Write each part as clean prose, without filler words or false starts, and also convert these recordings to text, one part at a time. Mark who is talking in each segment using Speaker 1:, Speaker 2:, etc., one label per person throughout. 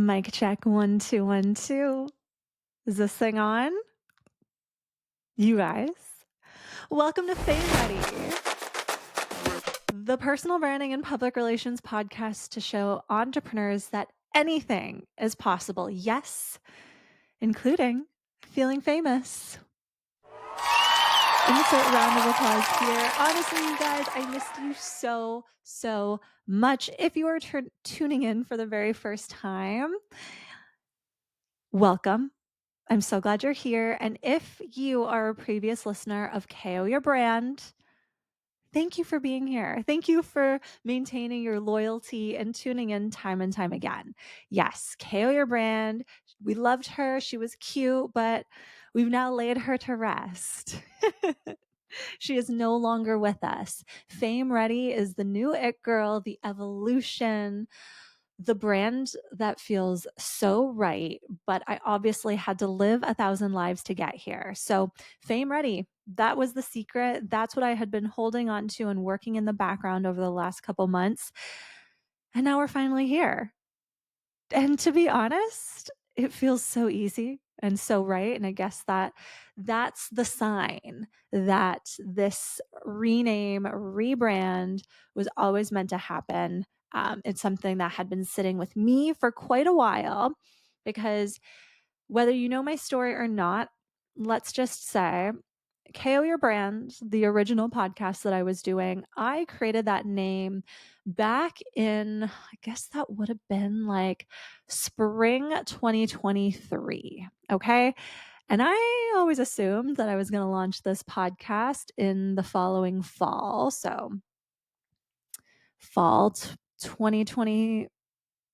Speaker 1: Mic check 1 2 1 2. Is this thing on? You guys, welcome to Fame Ready, the personal branding and public relations podcast to show entrepreneurs that anything is possible. Yes, including feeling famous. Insert round of applause here. Honestly, you guys, I missed you so much. If you are tuning in for the very first time, welcome. I'm so glad you're here. And if you are a previous listener of KO Your Brand, thank you for being here. Thank you for maintaining your loyalty and tuning in time and time again. Yes, KO Your Brand. We loved her. She was cute, but we've now laid her to rest. She is no longer with us. Fame Ready is the new it girl, the evolution, the brand that feels so right, but I obviously had to live 1,000 lives to get here. So Fame Ready, that was the secret. That's what I had been holding on to and working in the background over the last couple months. And now we're finally here. And to be honest, it feels so easy and so right. And I guess that's the sign that this rename, rebrand was always meant to happen. It's something that had been sitting with me for quite a while because whether you know my story or not, let's just say KO Your Brand, the original podcast that I was doing, I created that name back in, I guess that would have been like spring 2023. Okay. And I always assumed that I was going to launch this podcast in the following fall. So, fall 2020.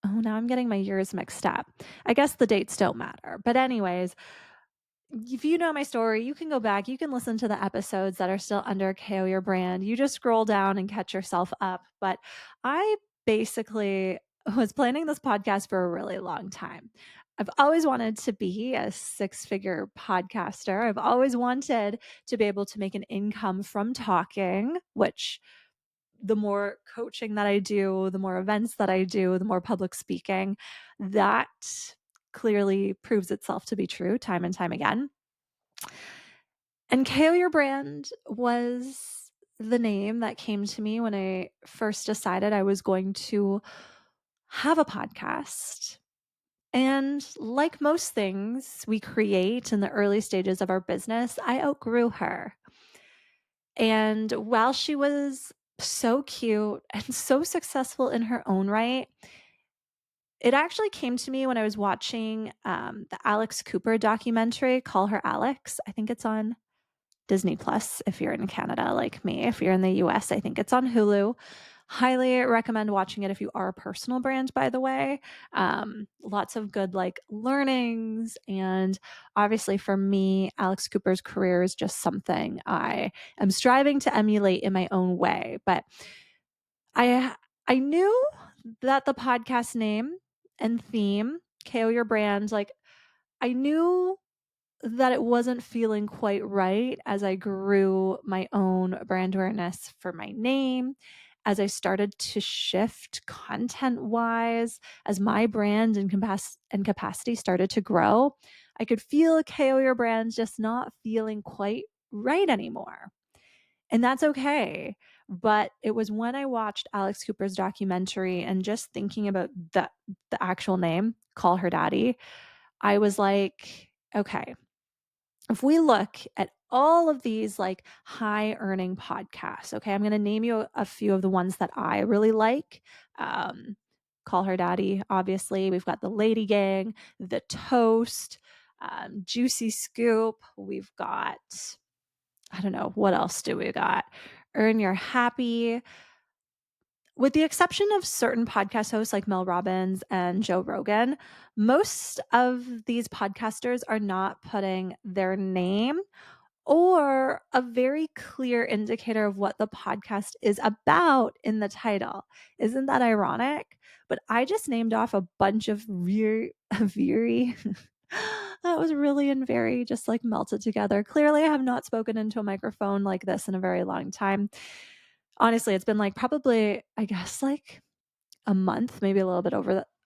Speaker 1: Oh, now I'm getting my years mixed up. I guess the dates don't matter. But, anyways, if you know my story, you can go back, you can listen to the episodes that are still under KO Your Brand. You just scroll down and catch yourself up. But I basically was planning this podcast for a really long time. I've always wanted to be a 6-figure podcaster. I've always wanted to be able to make an income from talking, which the more coaching that I do, the more events that I do, the more public speaking, that clearly proves itself to be true time and time again. And KO Your Brand was the name that came to me when I first decided I was going to have a podcast. And like most things we create in the early stages of our business, I outgrew her. And while she was so cute and so successful in her own right, it actually came to me when I was watching the Alex Cooper documentary, Call Her Alex. I think it's on Disney Plus if you're in Canada like me. If you're in the US, I think it's on Hulu. Highly recommend watching it if you are a personal brand, by the way. Lots of good like learnings. And obviously for me, Alex Cooper's career is just something I am striving to emulate in my own way. But I knew that the podcast name and theme, KO Your Brand, like I knew that it wasn't feeling quite right as I grew my own brand awareness for my name, as I started to shift content wise, as my brand and capacity started to grow. I could feel KO Your Brand just not feeling quite right anymore. And that's okay. But it was when I watched Alex Cooper's documentary and just thinking about the actual name, Call Her Daddy, I was like, okay, if we look at all of these like high earning podcasts, okay, I'm going to name you a few of the ones that I really like. Call Her Daddy, obviously. We've got the Lady Gang, the Toast, Juicy Scoop. We've got, I don't know, what else do we got? Earn Your Happy. With the exception of certain podcast hosts like Mel Robbins and Joe Rogan, most of these podcasters are not putting their name or a very clear indicator of what the podcast is about in the title. Isn't that ironic? But I just named off a bunch of very that was really and very just like melted together. Clearly, I have not spoken into a microphone like this in a very long time. Honestly, it's been like probably, I guess, like a month, maybe a little bit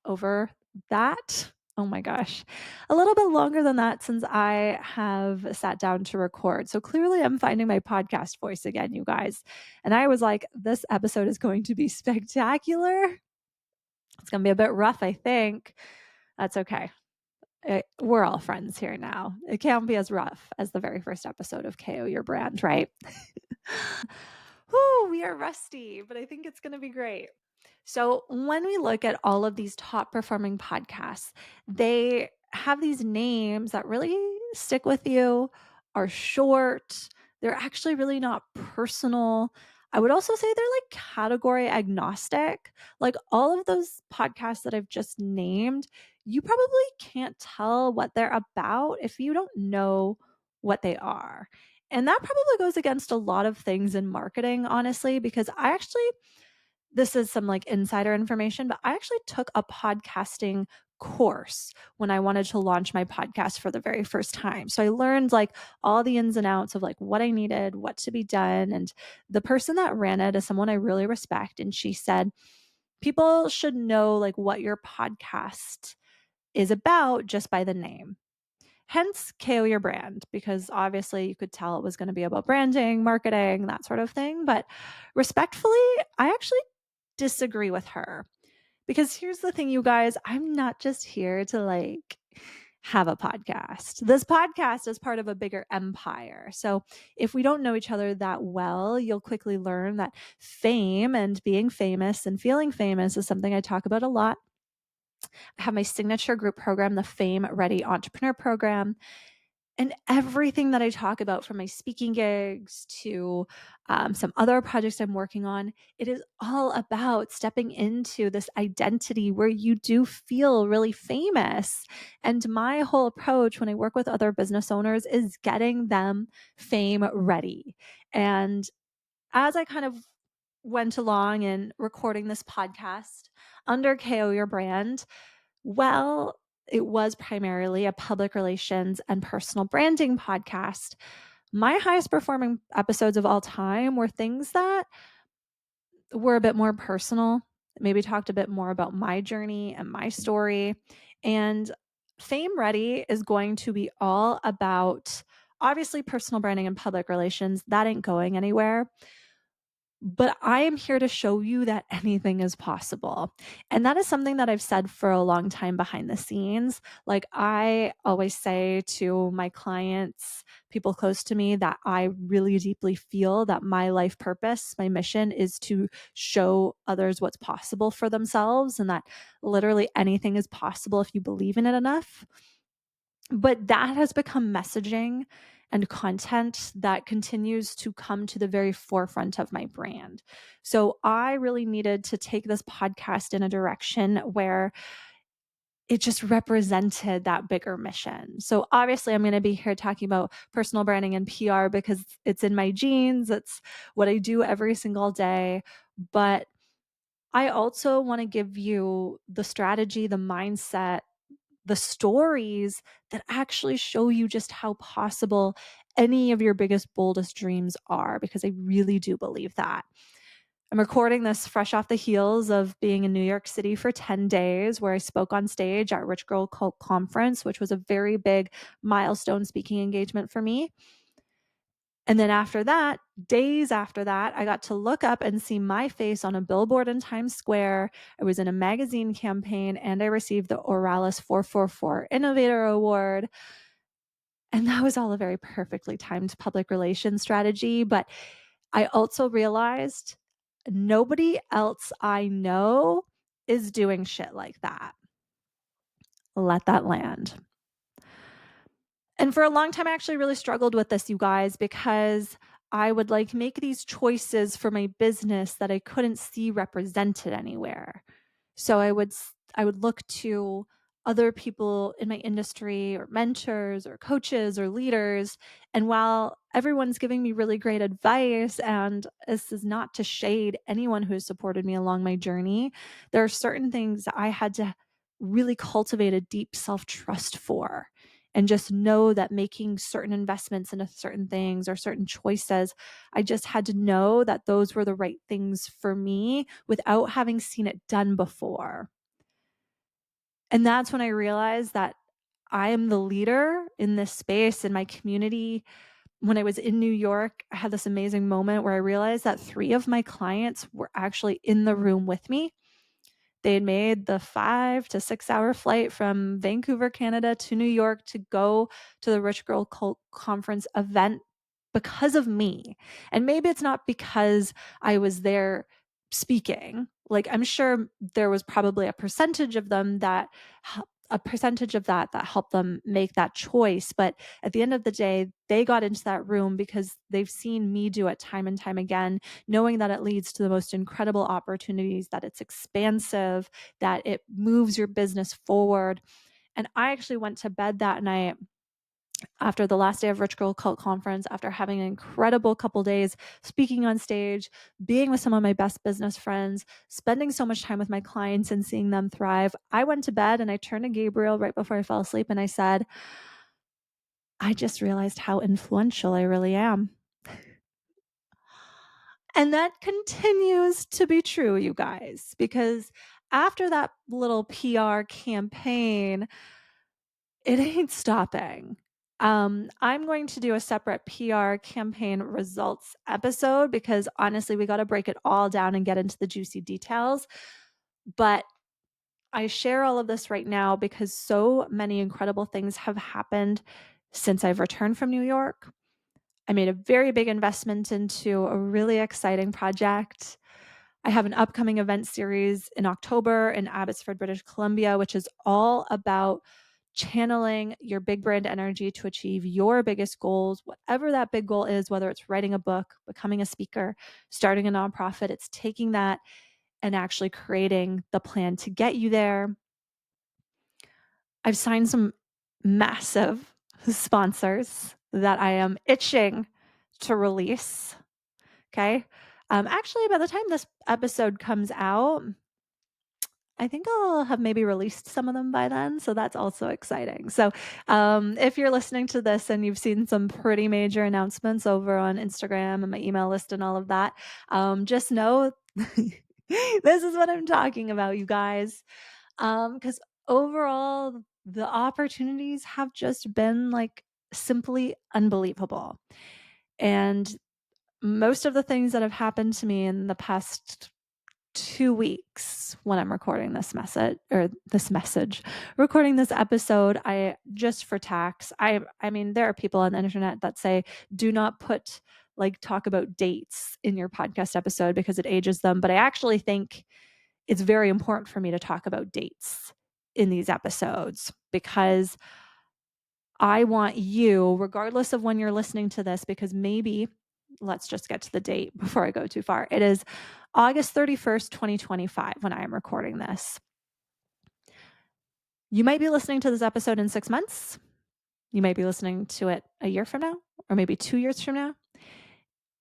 Speaker 1: over That oh my gosh, a little bit longer than that since I have sat down to record. So clearly I'm finding my podcast voice again, you guys. And I was like, this episode is going to be spectacular. It's going to be a bit rough, I think. That's okay. We're all friends here now. It can't be as rough as the very first episode of KO Your Brand, right? Whew, we are rusty, but I think it's going to be great. So, when we look at all of these top performing podcasts, they have these names that really stick with you, are short, they're actually really not personal. I would also say they're like category agnostic. Like all of those podcasts that I've just named, you probably can't tell what they're about if you don't know what they are. And that probably goes against a lot of things in marketing, honestly, because I actually, this is some like insider information, but I actually took a podcasting course when I wanted to launch my podcast for the very first time. So I learned like all the ins and outs of like what I needed, what to be done. And the person that ran it is someone I really respect. And she said, people should know like what your podcast is about just by the name. Hence, KO Your Brand, because obviously you could tell it was going to be about branding, marketing, that sort of thing. But respectfully, I actually disagree with her. Because here's the thing, you guys, I'm not just here to like have a podcast. This podcast is part of a bigger empire. So if we don't know each other that well, you'll quickly learn that fame and being famous and feeling famous is something I talk about a lot. I have my signature group program, the Fame Ready Entrepreneur Program. And everything that I talk about, from my speaking gigs to some other projects I'm working on, it is all about stepping into this identity where you do feel really famous. And my whole approach when I work with other business owners is getting them fame ready. And as I kind of went along and recording this podcast under KO Your Brand, well, it was primarily a public relations and personal branding podcast. My highest performing episodes of all time were things that were a bit more personal, maybe talked a bit more about my journey and my story. And Fame Ready is going to be all about obviously personal branding and public relations. That ain't going anywhere. But I am here to show you that anything is possible. And that is something that I've said for a long time behind the scenes. Like I always say to my clients, people close to me, that I really deeply feel that my life purpose, my mission is to show others what's possible for themselves, and that literally anything is possible if you believe in it enough. But that has become messaging and content that continues to come to the very forefront of my brand. So I really needed to take this podcast in a direction where it just represented that bigger mission. So obviously I'm going to be here talking about personal branding and PR because it's in my genes. It's what I do every single day. But I also want to give you the strategy, the mindset, the stories that actually show you just how possible any of your biggest, boldest dreams are, because I really do believe that. I'm recording this fresh off the heels of being in New York City for 10 days, where I spoke on stage at Rich Girl Cult Conference, which was a very big milestone speaking engagement for me. And then after that, days after that, I got to look up and see my face on a billboard in Times Square. I was in a magazine campaign and I received the Oralis 444 Innovator Award. And that was all a very perfectly timed public relations strategy. But I also realized nobody else I know is doing shit like that. Let that land. And for a long time, I actually really struggled with this, you guys, because I would like make these choices for my business that I couldn't see represented anywhere. So I would look to other people in my industry, or mentors or coaches or leaders. And while everyone's giving me really great advice, and this is not to shade anyone who has supported me along my journey, there are certain things that I had to really cultivate a deep self-trust for, and just know that making certain investments into certain things or certain choices, I just had to know that those were the right things for me without having seen it done before. And that's when I realized that I am the leader in this space in my community. When I was in New York, I had this amazing moment where I realized that 3 of my clients were actually in the room with me. They had made the 5 to 6-hour flight from Vancouver, Canada to New York to go to the Rich Girl Cult Conference event because of me. And maybe it's not because I was there speaking. Like, I'm sure there was probably a percentage of them that a percentage of that helped them make that choice, but at the end of the day, they got into that room because they've seen me do it time and time again, knowing that it leads to the most incredible opportunities, that it's expansive, that it moves your business forward. And I actually went to bed that night after the last day of Rich Girl Cult Conference, after having an incredible couple days speaking on stage, being with some of my best business friends, spending so much time with my clients and seeing them thrive. I went to bed and I turned to Gabriel right before I fell asleep and I said, I just realized how influential I really am. And that continues to be true, you guys, because after that little PR campaign, it ain't stopping. I'm going to do a separate PR campaign results episode because honestly, we got to break it all down and get into the juicy details. But I share all of this right now because so many incredible things have happened since I've returned from New York. I made a very big investment into a really exciting project. I have an upcoming event series in October in Abbotsford, British Columbia, which is all about channeling your big brand energy to achieve your biggest goals, whatever that big goal is, whether it's writing a book, becoming a speaker, starting a nonprofit. It's taking that and actually creating the plan to get you there. I've signed some massive sponsors that I am itching to release. Okay. Actually, by the time this episode comes out, I think I'll have maybe released some of them by then. So that's also exciting. So if you're listening to this and you've seen some pretty major announcements over on Instagram and my email list and all of that, just know this is what I'm talking about, you guys. Because overall, the opportunities have just been like simply unbelievable. And most of the things that have happened to me in the past 2 weeks when I'm recording recording this episode, I just for tax, I mean, there are people on the internet that say, do not put like talk about dates in your podcast episode because it ages them. But I actually think it's very important for me to talk about dates in these episodes because I want you, regardless of when you're listening to this, because maybe let's just get to the date before I go too far. It is August 31st, 2025, when I am recording this. You might be listening to this episode in 6 months. You might be listening to it a year from now, or maybe 2 years from now.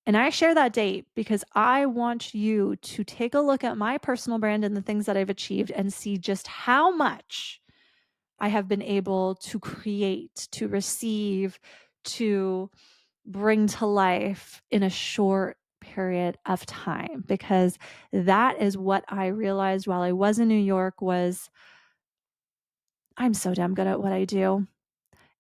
Speaker 1: And I share that date because I want you to take a look at my personal brand and the things that I've achieved and see just how much I have been able to create, to receive, to bring to life in a short period of time, because that is what I realized while I was in New York was I'm so damn good at what I do.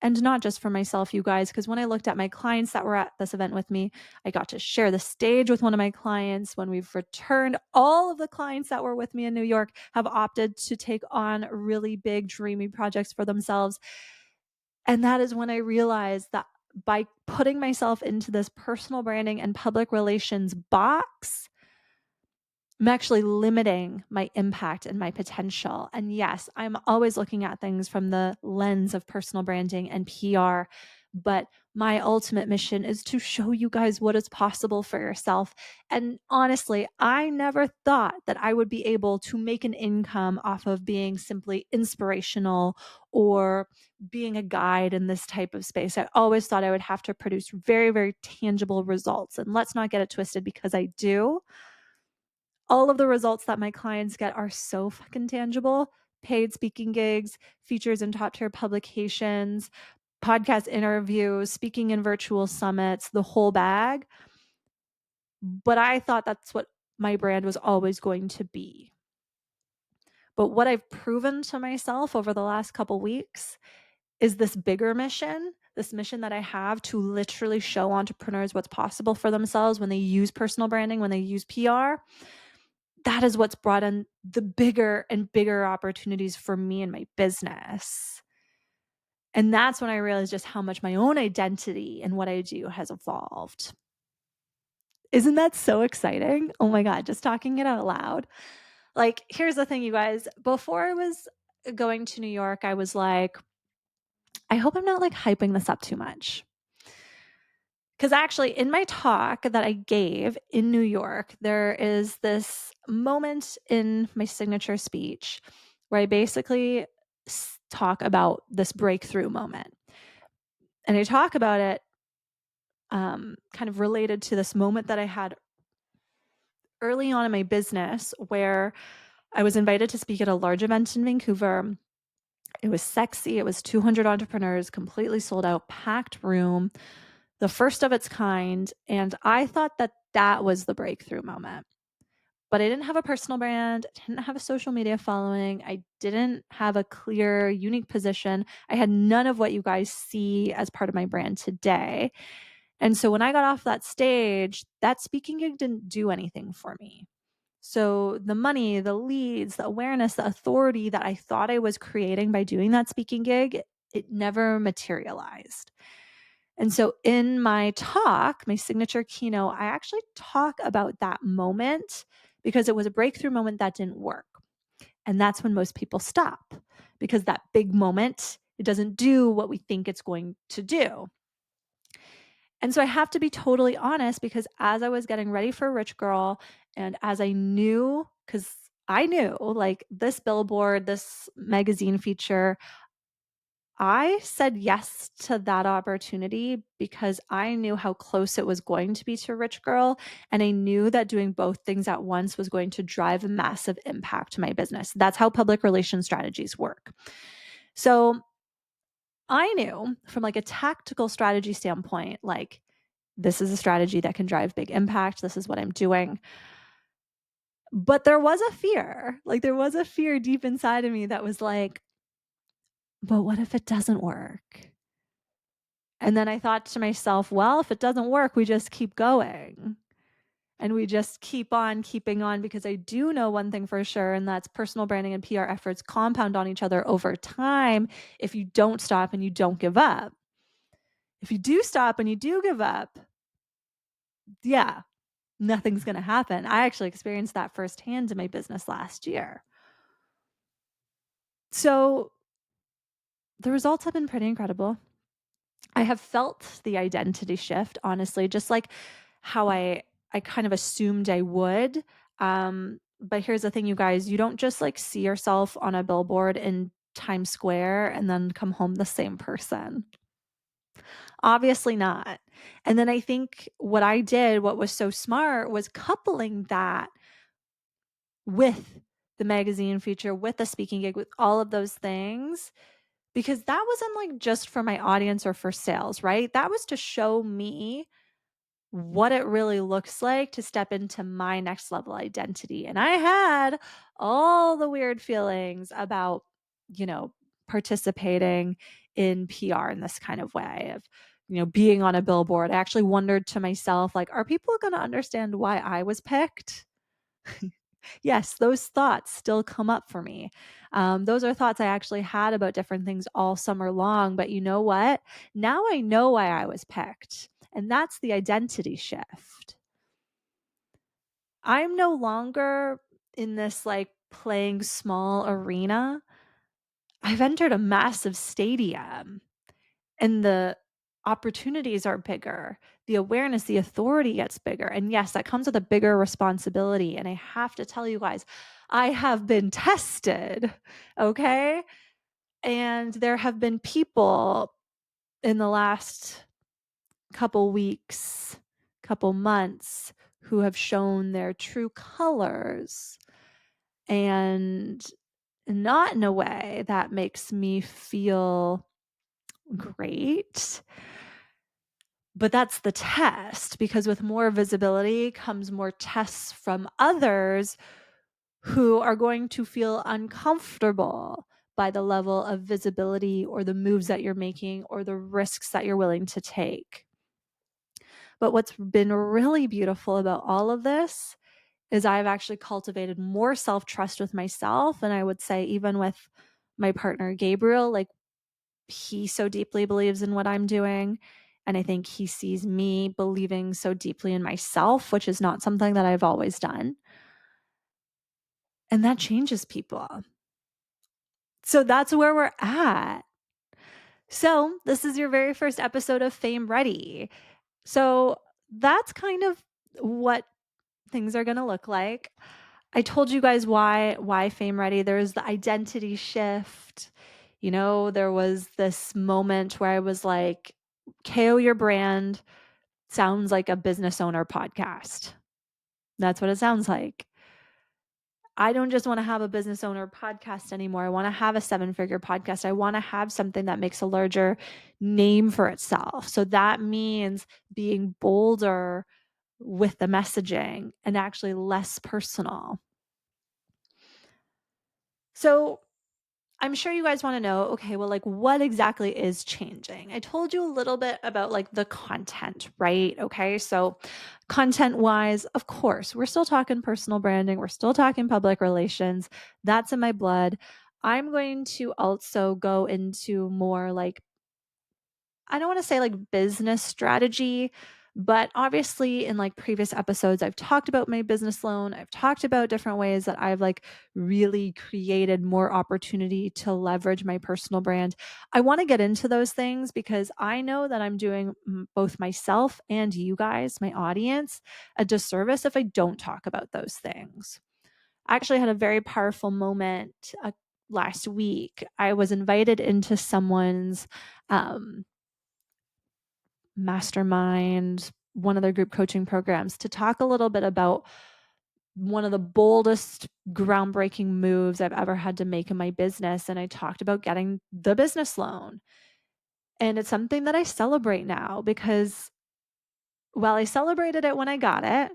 Speaker 1: And not just for myself, you guys, because when I looked at my clients that were at this event with me, I got to share the stage with one of my clients. When we've returned, all of the clients that were with me in New York have opted to take on really big, dreamy projects for themselves. And that is when I realized that by putting myself into this personal branding and public relations box, I'm actually limiting my impact and my potential. And yes, I'm always looking at things from the lens of personal branding and PR, but my ultimate mission is to show you guys what is possible for yourself. And honestly, I never thought that I would be able to make an income off of being simply inspirational or being a guide in this type of space. I always thought I would have to produce very, very tangible results. And let's not get it twisted, because I do. All of the results that my clients get are so fucking tangible. Paid speaking gigs, features in top tier publications, podcast interviews, speaking in virtual summits, the whole bag. But I thought that's what my brand was always going to be. But what I've proven to myself over the last couple weeks is this bigger mission, this mission that I have to literally show entrepreneurs what's possible for themselves when they use personal branding, when they use PR. That is what's brought in the bigger and bigger opportunities for me and my business. And that's when I realized just how much my own identity and what I do has evolved. Isn't that so exciting? Oh my God, just talking it out loud. Like, here's the thing, you guys. Before I was going to New York, I was like, I hope I'm not like hyping this up too much. Because actually, in my talk that I gave in New York, there is this moment in my signature speech where I basically talk about this breakthrough moment. And I talk about it kind of related to this moment that I had early on in my business where I was invited to speak at a large event in Vancouver. It was sexy. It was 200 entrepreneurs, completely sold out, packed room, the first of its kind. And I thought that that was the breakthrough moment. But I didn't have a personal brand, I didn't have a social media following, I didn't have a clear, unique position. I had none of what you guys see as part of my brand today. And so when I got off that stage, that speaking gig didn't do anything for me. So the money, the leads, the awareness, the authority that I thought I was creating by doing that speaking gig, it never materialized. And so in my talk, my signature keynote, I actually talk about that moment because it was a breakthrough moment that didn't work. And that's when most people stop because that big moment, it doesn't do what we think it's going to do. And so I have to be totally honest because as I was getting ready for Rich Girl and as I knew, because I knew like this billboard, this magazine feature, I said yes to that opportunity because I knew how close it was going to be to Rich Girl. And I knew that doing both things at once was going to drive a massive impact to my business. That's how public relations strategies work. So I knew from like a tactical strategy standpoint, like this is a strategy that can drive big impact. This is what I'm doing. But there was a fear, like there was a fear deep inside of me that was like, but what if it doesn't work? And then I thought to myself, well, if it doesn't work, we just keep going and we just keep on keeping on because I do know one thing for sure, and that's personal branding and PR efforts compound on each other over time if you don't stop and you don't give up. If you do stop and you do give up, yeah, nothing's going to happen. I actually experienced that firsthand in my business last year. So the results have been pretty incredible. I have felt the identity shift, honestly, just like how I kind of assumed I would. But here's the thing, you guys, you don't just like see yourself on a billboard in Times Square and then come home the same person. Obviously not. And then I think what I did, what was so smart, was coupling that with the magazine feature, with the speaking gig, with all of those things, because that wasn't like just for my audience or for sales, right? That was to show me what it really looks like to step into my next level identity. And I had all the weird feelings about, participating in PR in this kind of way of, being on a billboard. I actually wondered to myself, like, are people going to understand why I was picked? Yes, those thoughts still come up for me. Those are thoughts I actually had about different things all summer long. But you know what? Now I know why I was picked. And that's the identity shift. I'm no longer in this like playing small arena. I've entered a massive stadium and the opportunities are bigger. The awareness, the authority gets bigger. And yes, that comes with a bigger responsibility. And I have to tell you guys, I have been tested. Okay. And there have been people in the last couple weeks, couple months who have shown their true colors and not in a way that makes me feel great. But that's the test because with more visibility comes more tests from others who are going to feel uncomfortable by the level of visibility or the moves that you're making or the risks that you're willing to take. But what's been really beautiful about all of this is I've actually cultivated more self-trust with myself. And I would say, even with my partner, Gabriel, like, he so deeply believes in what I'm doing. And I think he sees me believing so deeply in myself, which is not something that I've always done. And that changes people. So that's where we're at. So this is your very first episode of Fame Ready. So that's kind of what things are going to look like. I told you guys why Fame Ready. There's the identity shift. There was this moment where I was like, KO your brand sounds like a business owner podcast. That's what it sounds like. I don't just want to have a business owner podcast anymore. I want to have a 7-figure podcast. I want to have something that makes a larger name for itself. So that means being bolder with the messaging and actually less personal. So I'm sure you guys want to know, okay, well, like, what exactly is changing? I told you a little bit about like the content, right? Okay. So content wise, of course, we're still talking personal branding. We're still talking public relations. That's in my blood. I'm going to also go into more like, I don't want to say like business strategy, but obviously in like previous episodes, I've talked about my business loan. I've talked about different ways that I've like really created more opportunity to leverage my personal brand. I want to get into those things because I know that I'm doing both myself and you guys, my audience, a disservice if I don't talk about those things. I actually had a very powerful moment last week. I was invited into someone's mastermind, one of their group coaching programs, to talk a little bit about one of the boldest, groundbreaking moves I've ever had to make in my business. And I talked about getting the business loan. And it's something that I celebrate now because while I celebrated it when I got it,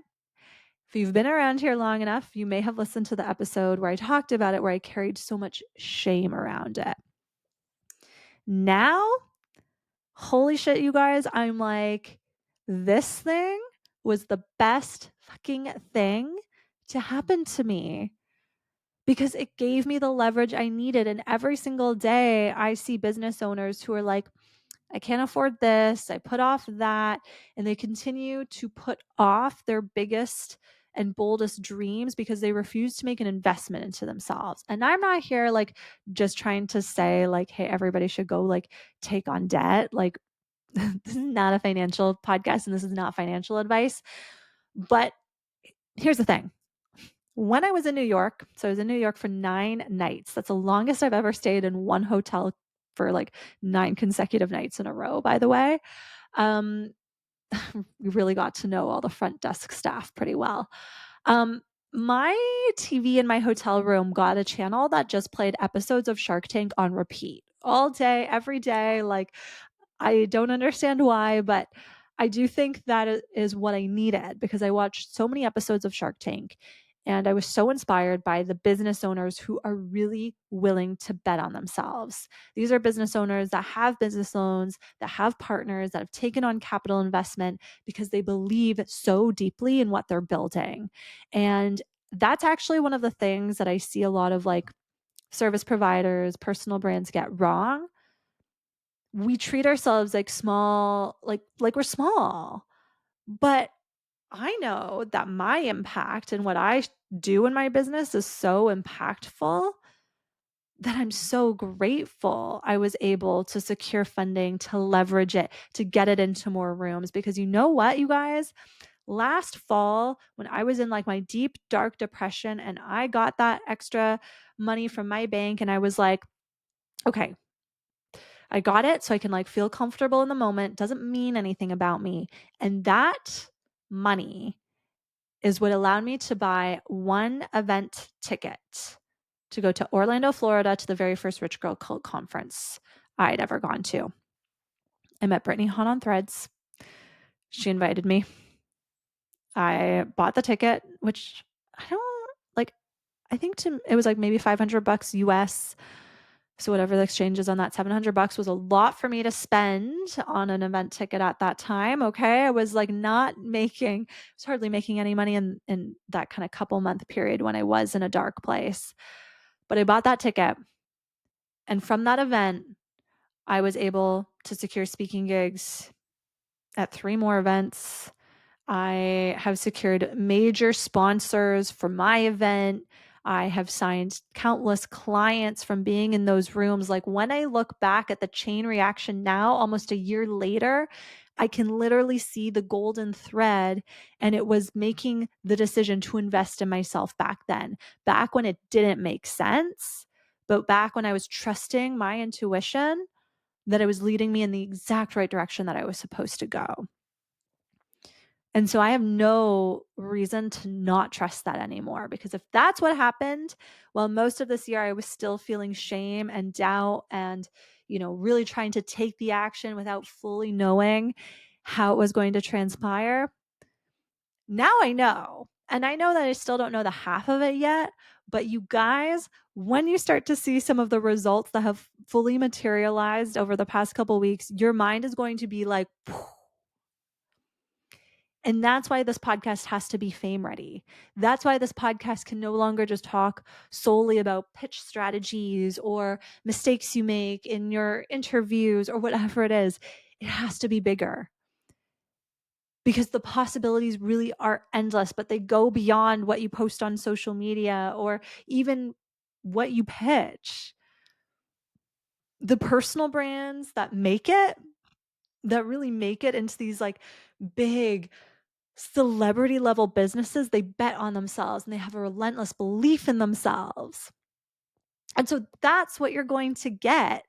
Speaker 1: if you've been around here long enough, you may have listened to the episode where I talked about it, where I carried so much shame around it. Now, holy shit, you guys, I'm like, this thing was the best fucking thing to happen to me because it gave me the leverage I needed. And every single day, I see business owners who are like, I can't afford this. I put off that. And they continue to put off their biggest and boldest dreams because they refuse to make an investment into themselves. And I'm not here like just trying to say like, hey, everybody should go like take on debt. Like, this is not a financial podcast and this is not financial advice. But here's the thing. When I was in New York, so I was in New York for 9 nights. That's the longest I've ever stayed in one hotel for like 9 consecutive nights in a row, by the way. Um, we really got to know all the front desk staff pretty well. My TV in my hotel room got a channel that just played episodes of Shark Tank on repeat all day, every day. Like, I don't understand why, but I do think that is what I needed because I watched so many episodes of Shark Tank and I was so inspired by the business owners who are really willing to bet on themselves. These are business owners that have business loans, that have partners, that have taken on capital investment because they believe so deeply in what they're building. And that's actually one of the things that I see a lot of like service providers, personal brands get wrong. We treat ourselves like small, like we're small. But I know that my impact and what I do in my business is so impactful that I'm so grateful I was able to secure funding, to leverage it, to get it into more rooms. Because you know what, you guys? Last fall, when I was in like my deep, dark depression and I got that extra money from my bank and I was like, okay, I got it so I can like feel comfortable in the moment. Doesn't mean anything about me. And that money is what allowed me to buy one event ticket to go to Orlando, Florida to the very first Rich Girl Cult conference I'd ever gone to. I met Brittany Hahn on Threads. She invited me. I bought the ticket, which I don't like. I think it was like maybe $500 US. So whatever the exchange is on that, $700 was a lot for me to spend on an event ticket at that time. Okay. I was like not making, I was hardly making any money in that kind of couple month period when I was in a dark place. But I bought that ticket. And from that event, I was able to secure speaking gigs at 3 more events. I have secured major sponsors for my event. I have signed countless clients from being in those rooms. Like when I look back at the chain reaction now, almost a year later, I can literally see the golden thread. And it was making the decision to invest in myself back then, back when it didn't make sense, but back when I was trusting my intuition that it was leading me in the exact right direction that I was supposed to go. And so I have no reason to not trust that anymore, because if that's what happened, well, most of this year I was still feeling shame and doubt and, really trying to take the action without fully knowing how it was going to transpire. Now I know. And I know that I still don't know the half of it yet, but you guys, when you start to see some of the results that have fully materialized over the past couple of weeks, your mind is going to be like, phew. And that's why this podcast has to be fame ready. That's why this podcast can no longer just talk solely about pitch strategies or mistakes you make in your interviews or whatever it is. It has to be bigger, because the possibilities really are endless, but they go beyond what you post on social media or even what you pitch. The personal brands that really make it into these like big celebrity level businesses, they bet on themselves and they have a relentless belief in themselves. And so that's what you're going to get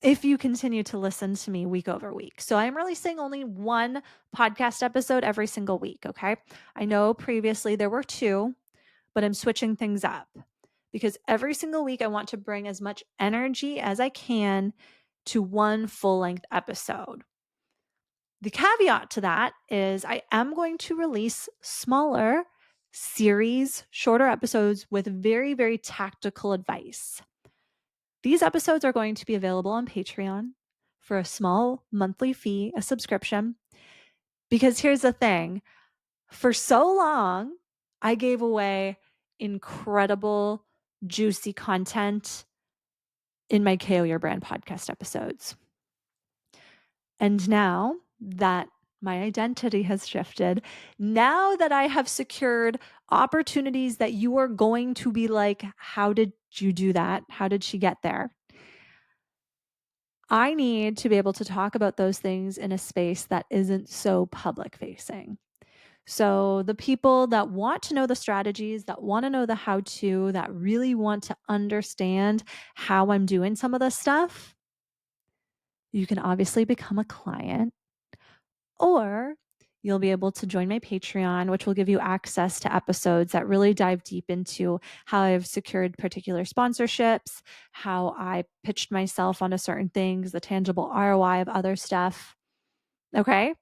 Speaker 1: if you continue to listen to me week over week. So I'm releasing only one podcast episode every single week. Okay. I know previously there were 2, but I'm switching things up because every single week I want to bring as much energy as I can to one full length episode. The caveat to that is I am going to release smaller series, shorter episodes with very, very tactical advice. These episodes are going to be available on Patreon for a small monthly fee, a subscription. Because here's the thing, for so long, I gave away incredible, juicy content in my KO Your Brand podcast episodes. And now that my identity has shifted, now that I have secured opportunities that you are going to be like, how did you do that? How did she get there? I need to be able to talk about those things in a space that isn't so public facing. So the people that want to know the strategies, that want to know the how to, that really want to understand how I'm doing some of this stuff, you can obviously become a client, or you'll be able to join my Patreon, which will give you access to episodes that really dive deep into how I've secured particular sponsorships, how I pitched myself onto certain things, the tangible ROI of other stuff. Okay?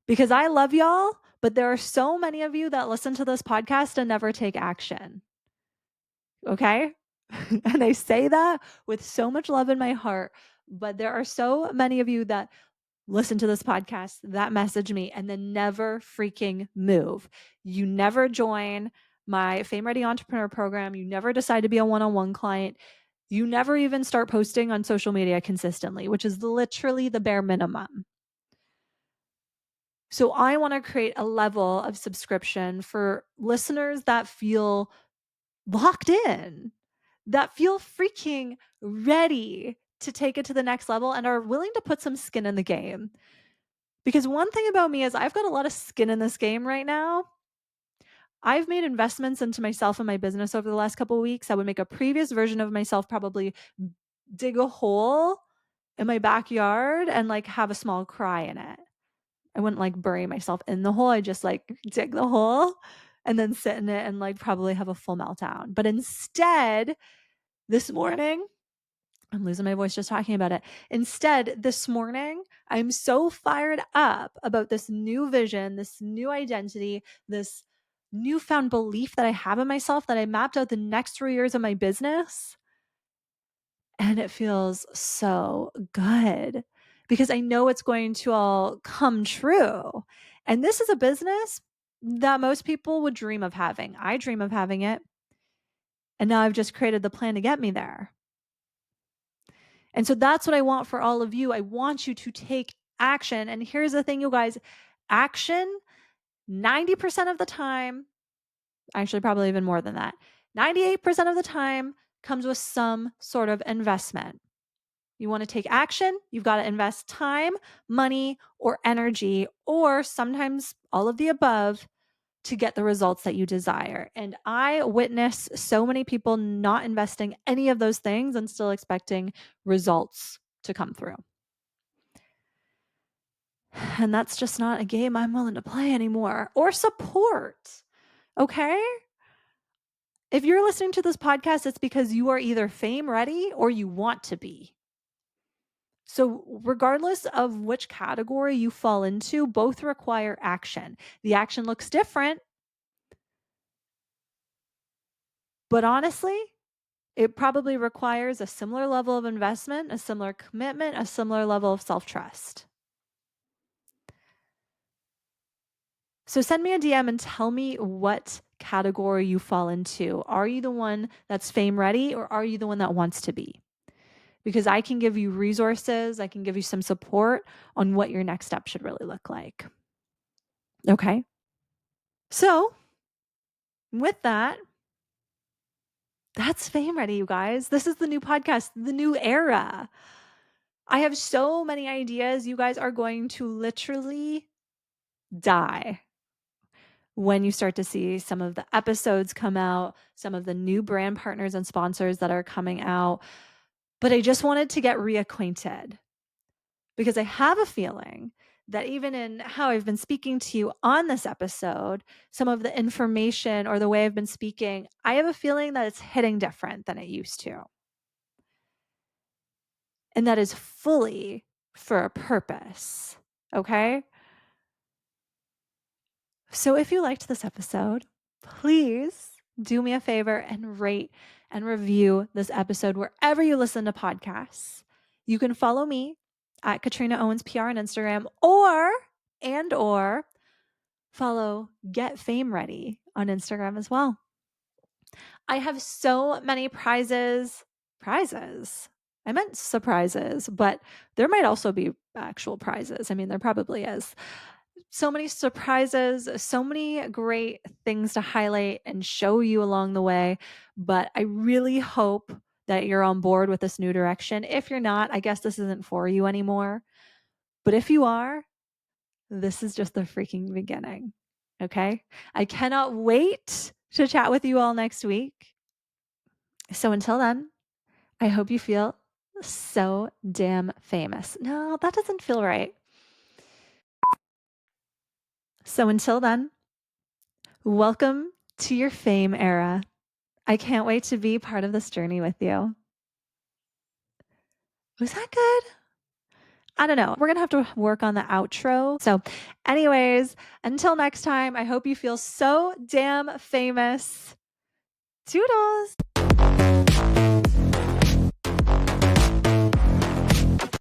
Speaker 1: Because I love y'all, but there are so many of you that listen to this podcast and never take action. Okay? And I say that with so much love in my heart, but there are so many of you that listen to this podcast, that message me, and then never freaking move. You never join my Fame Ready Entrepreneur program. You never decide to be a one-on-one client. You never even start posting on social media consistently, which is literally the bare minimum. So I want to create a level of subscription for listeners that feel locked in, that feel freaking ready to take it to the next level and are willing to put some skin in the game. Because one thing about me is I've got a lot of skin in this game right now. I've made investments into myself and my business over the last couple of weeks. I would make a previous version of myself probably dig a hole in my backyard and like have a small cry in it. I wouldn't like bury myself in the hole. I just like dig the hole and then sit in it and like probably have a full meltdown. But instead, this morning, I'm losing my voice just talking about it. Instead, this morning, I'm so fired up about this new vision, this new identity, this newfound belief that I have in myself that I mapped out the next 3 years of my business. And it feels so good because I know it's going to all come true. And this is a business that most people would dream of having. I dream of having it. And now I've just created the plan to get me there. And so that's what I want for all of you. I want you to take action. And here's the thing, you guys, action 90% of the time, actually, probably even more than that, 98% of the time comes with some sort of investment. You want to take action, you've got to invest time, money, or energy, or sometimes all of the above to get the results that you desire. And I witness so many people not investing any of those things and still expecting results to come through. And that's just not a game I'm willing to play anymore or support. Okay? If you're listening to this podcast, it's because you are either fame ready or you want to be. So, regardless of which category you fall into, both require action. The action looks different, but honestly, it probably requires a similar level of investment, a similar commitment, a similar level of self-trust. So send me a DM and tell me what category you fall into. Are you the one that's fame ready or are you the one that wants to be? Because I can give you resources, I can give you some support on what your next step should really look like. Okay. So with that, that's Fame Ready, you guys. This is the new podcast, the new era. I have so many ideas. You guys are going to literally die when you start to see some of the episodes come out, some of the new brand partners and sponsors that are coming out. But I just wanted to get reacquainted because I have a feeling that even in how I've been speaking to you on this episode, some of the information or the way I've been speaking, I have a feeling that it's hitting different than it used to. And that is fully for a purpose. Okay. So if you liked this episode, please do me a favor and rate and review this episode wherever you listen to podcasts. You can follow me at Katrina Owens PR on Instagram or follow Get Fame Ready on Instagram as well. I have so many prizes. I meant surprises, but there might also be actual prizes. I mean, there probably is. So many surprises, so many great things to highlight and show you along the way. But I really hope that you're on board with this new direction. If you're not, I guess this isn't for you anymore. But if you are, this is just the freaking beginning. Okay. I cannot wait to chat with you all next week. So until then, I hope you feel so damn famous. No, that doesn't feel right. So until then, welcome to your fame era. I can't wait to be part of this journey with you. Was that good? I don't know. We're going to have to work on the outro. So, anyways, until next time, I hope you feel so damn famous. Toodles.